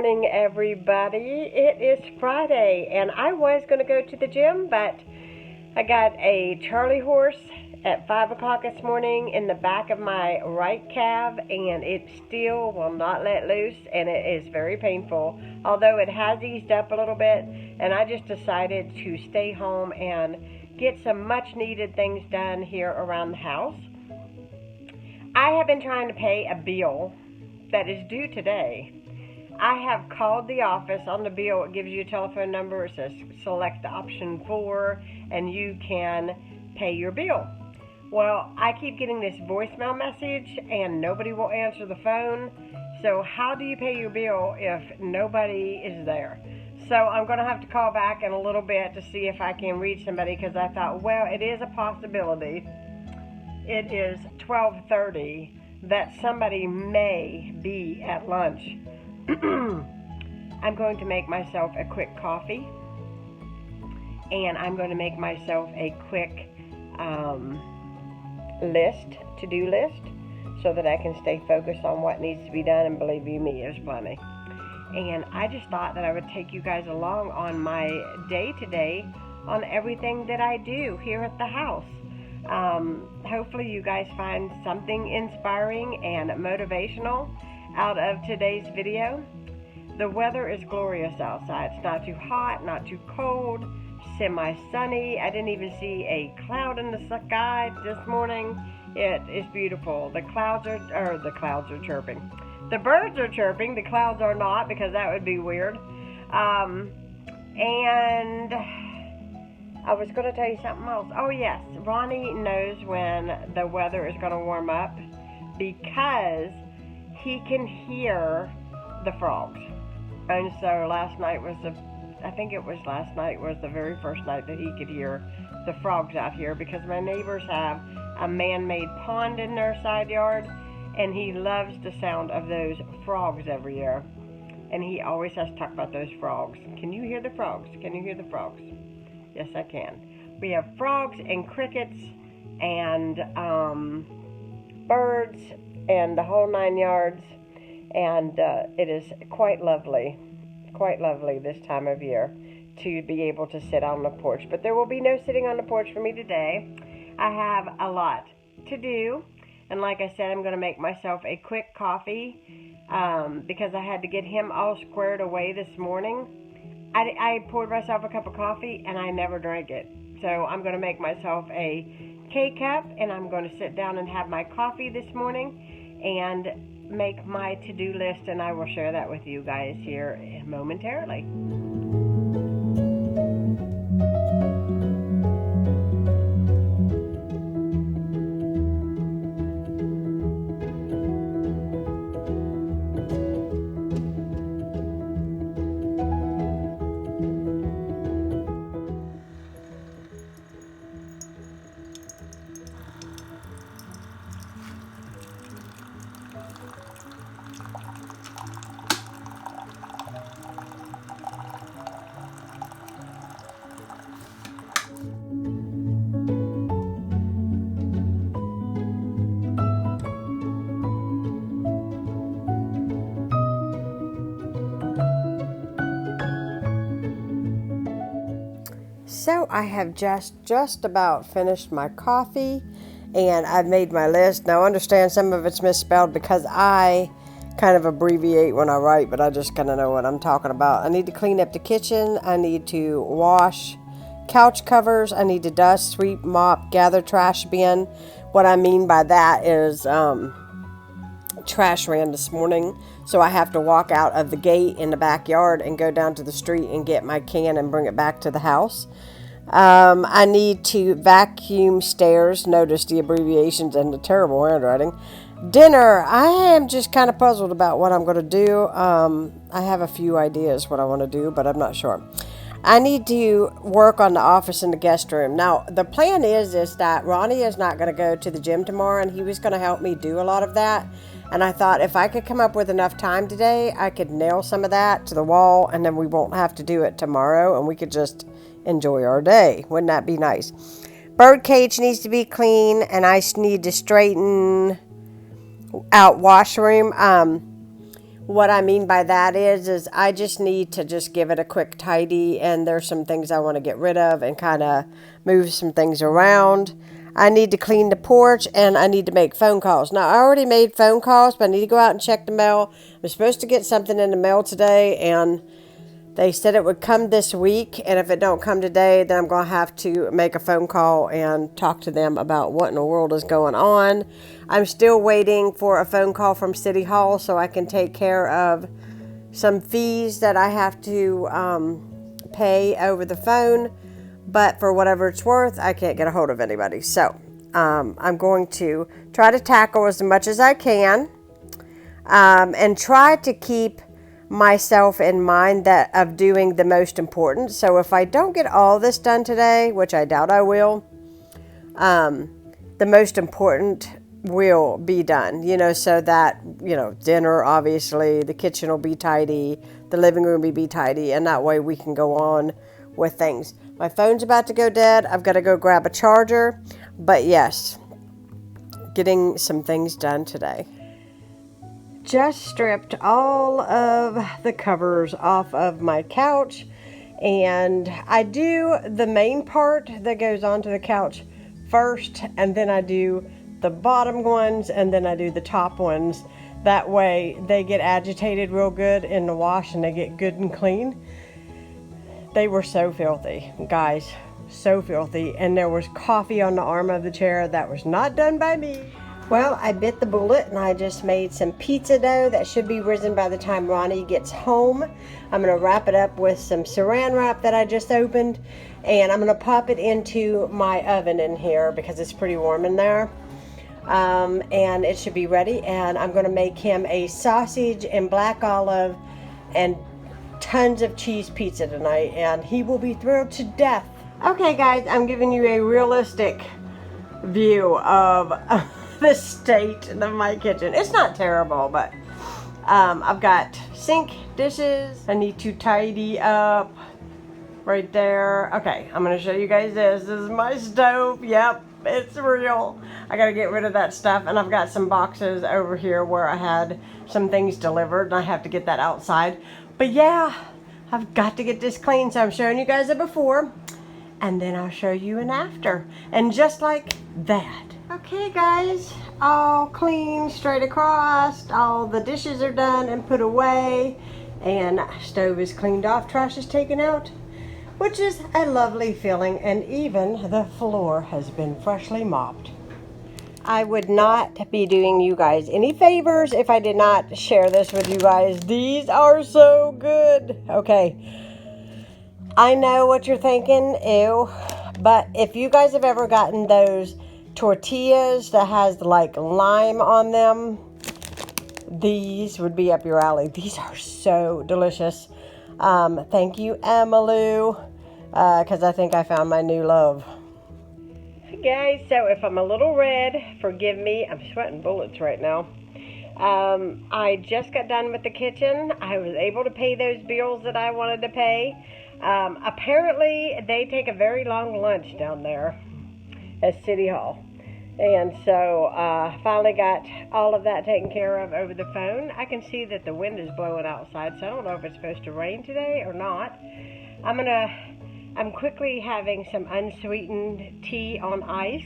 morning, everybody. It is Friday, and I was going to go to the gym, but I got a Charlie horse at 5 o'clock this morning in the back of my right calf, and it still will not let loose, and it is very painful, although it has eased up a little bit, and I just decided to stay home and get some much-needed things done here around the house. I have been trying to pay a bill that is due today. I have called the office. On the bill, it gives you a telephone number. It says select option 4 and you can pay your bill. Well, I keep getting this voicemail message and nobody will answer the phone. So how do you pay your bill if nobody is there? So I'm going to have to call back in a little bit to see if I can reach somebody, because I thought, well, it is a possibility. It is 12:30 that somebody may be at lunch. I'm going to make myself a quick coffee, and I'm going to make myself a quick to-do list, so that I can stay focused on what needs to be done, and believe you me, there's plenty. And I just thought that I would take you guys along on my day-to-day on everything that I do here at the house. Hopefully you guys find something inspiring and motivational out of today's video. The weather is glorious outside. It's not too hot, not too cold, semi-sunny. I didn't even see a cloud in the sky this morning. It is beautiful. The clouds are chirping. The birds are chirping. The clouds are not, because that would be weird. And I was going to tell you something else. Oh, yes. Ronnie knows when the weather is going to warm up, because he can hear the frogs. And so last night was the very first night that he could hear the frogs out here, because my neighbors have a man-made pond in their side yard, and he loves the sound of those frogs every year. And he always has to talk about those frogs. Can you hear the frogs? Can you hear the frogs? Yes, I can. We have frogs and crickets and birds and the whole 9 yards. And it is quite lovely this time of year to be able to sit on the porch. But there will be no sitting on the porch for me today. I have a lot to do. And like I said, I'm going to make myself a quick coffee because I had to get him all squared away this morning. I poured myself a cup of coffee and I never drank it. So I'm going to make myself a K-cup, and I'm going to sit down and have my coffee this morning and make my to-do list, and I will share that with you guys here momentarily. So I have just about finished my coffee, and I've made my list. Now, I understand some of it's misspelled because I kind of abbreviate when I write, but I just kind of know what I'm talking about. I need to clean up the kitchen. I need to wash couch covers. I need to dust, sweep, mop, gather trash bin. What I mean by that is trash ran this morning, so I have to walk out of the gate in the backyard and go down to the street and get my can and bring it back to the house. I need to vacuum stairs. Notice the abbreviations and the terrible handwriting. Dinner. I am just kind of puzzled about what I'm going to do. I have a few ideas what I want to do, but I'm not sure. I need to work on the office and the guest room. Now, the plan is that Ronnie is not going to go to the gym tomorrow, and he was going to help me do a lot of that. And I thought if I could come up with enough time today, I could nail some of that to the wall, and then we won't have to do it tomorrow, and we could just enjoy our day. Wouldn't that be nice? Bird cage needs to be clean, and I need to straighten out washroom. What I mean by that is I just need to just give it a quick tidy, and there's some things I want to get rid of and kind of move some things around. I need to clean the porch, and I need to make phone calls. Now, I already made phone calls, but I need to go out and check the mail. I'm supposed to get something in the mail today, and they said it would come this week, and if it don't come today, then I'm going to have to make a phone call and talk to them about what in the world is going on. I'm still waiting for a phone call from City Hall so I can take care of some fees that I have to pay over the phone. But for whatever it's worth, I can't get a hold of anybody. So I'm going to try to tackle as much as I can and try to keep myself in mind that of doing the most important. So if I don't get all this done today, which I doubt I will, the most important will be done, so that, dinner, obviously, the kitchen will be tidy, the living room will be tidy, and that way we can go on with things. My phone's about to go dead. I've got to go grab a charger. But yes, getting some things done today. Just stripped all of the covers off of my couch. And I do the main part that goes onto the couch first. And then I do the bottom ones. And then I do the top ones. That way they get agitated real good in the wash and they get good and clean. They were so filthy, guys, so filthy. And there was coffee on the arm of the chair. That was not done by me. Well, I bit the bullet and I just made some pizza dough that should be risen by the time Ronnie gets home. I'm going to wrap it up with some saran wrap that I just opened. And I'm going to pop it into my oven in here because it's pretty warm in there. And it should be ready. And I'm going to make him a sausage and black olive and tons of cheese pizza tonight, and he will be thrilled to death. Okay, guys, I'm giving you a realistic view of the state of my kitchen. It's not terrible, but I've got sink, dishes. I need to tidy up right there. Okay, I'm going to show you guys this. This is my stove. Yep, it's real. I got to get rid of that stuff, and I've got some boxes over here where I had some things delivered, and I have to get that outside. But yeah, I've got to get this clean, so I'm showing you guys a before, and then I'll show you an after. And just like that. Okay, guys, all clean, straight across. All the dishes are done and put away, and stove is cleaned off, trash is taken out, which is a lovely feeling, and even the floor has been freshly mopped. I would not be doing you guys any favors if I did not share this with you guys. These are so good. Okay, I know what you're thinking, ew, but if you guys have ever gotten those tortillas that has like lime on them, these would be up your alley. These are so delicious. Thank you, Emmylou, because I think I found my new love. Guys, so if I'm a little red, forgive me. I'm sweating bullets right now. I just got done with the kitchen. I was able to pay those bills that I wanted to pay. Apparently, they take a very long lunch down there at City Hall. And so finally got all of that taken care of over the phone. I can see that the wind is blowing outside, so I don't know if it's supposed to rain today or not. I'm quickly having some unsweetened tea on ice,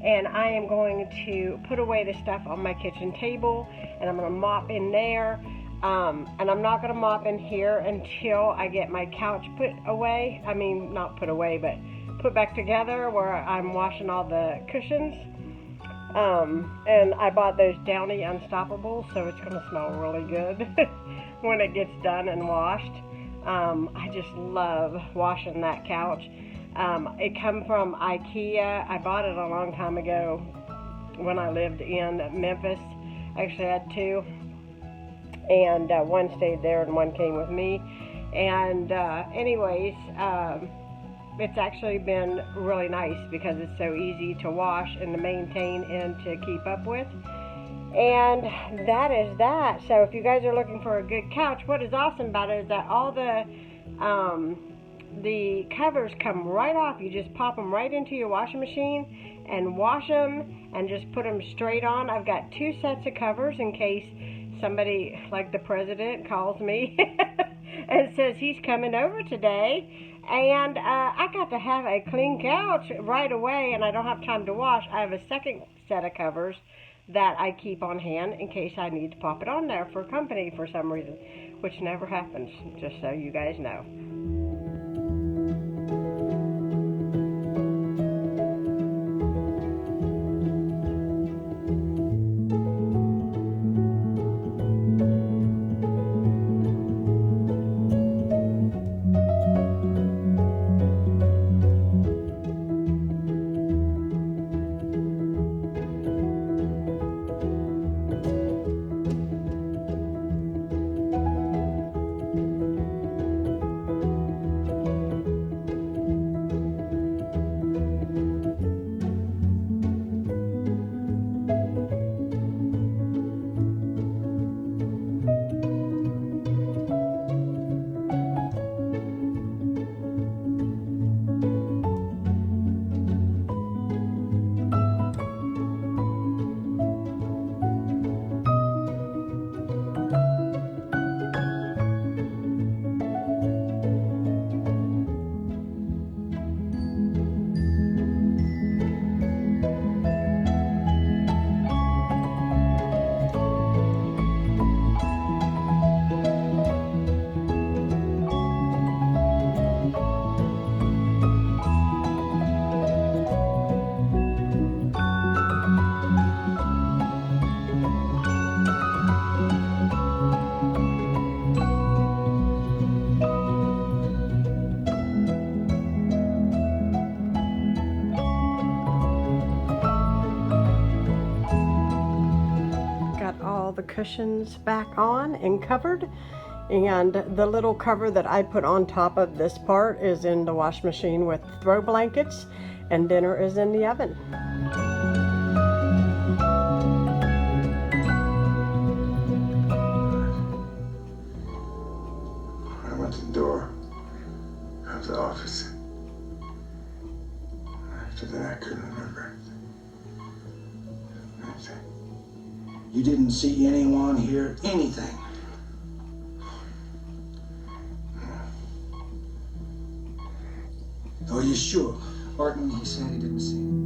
and I am going to put away the stuff on my kitchen table, and I'm going to mop in there, and I'm not going to mop in here until I get my couch put away. I mean, not put away, but put back together where I'm washing all the cushions. And I bought those Downy Unstoppables, so it's going to smell really good when it gets done and washed. I just love washing that couch. It come from IKEA. I bought it a long time ago when I lived in Memphis. Actually, I had two, and one stayed there and one came with me. And anyways, it's actually been really nice because it's so easy to wash and to maintain and to keep up with. And that is that. So if you guys are looking for a good couch, what is awesome about it is that all the covers come right off. You just pop them right into your washing machine and wash them and just put them straight on. I've got two sets of covers in case somebody like the president calls me and says he's coming over today, and I got to have a clean couch right away, and I don't have time to wash. I have a second set of covers that I keep on hand in case I need to pop it on there for company for some reason, which never happens, just so you guys know. Got all the cushions back on and covered, and the little cover that I put on top of this part is in the wash machine with throw blankets, and dinner is in the oven. I went to the door of the office. After that, I couldn't remember anything. You didn't see anyone, hear anything? Are you sure? Barton, he said he didn't see.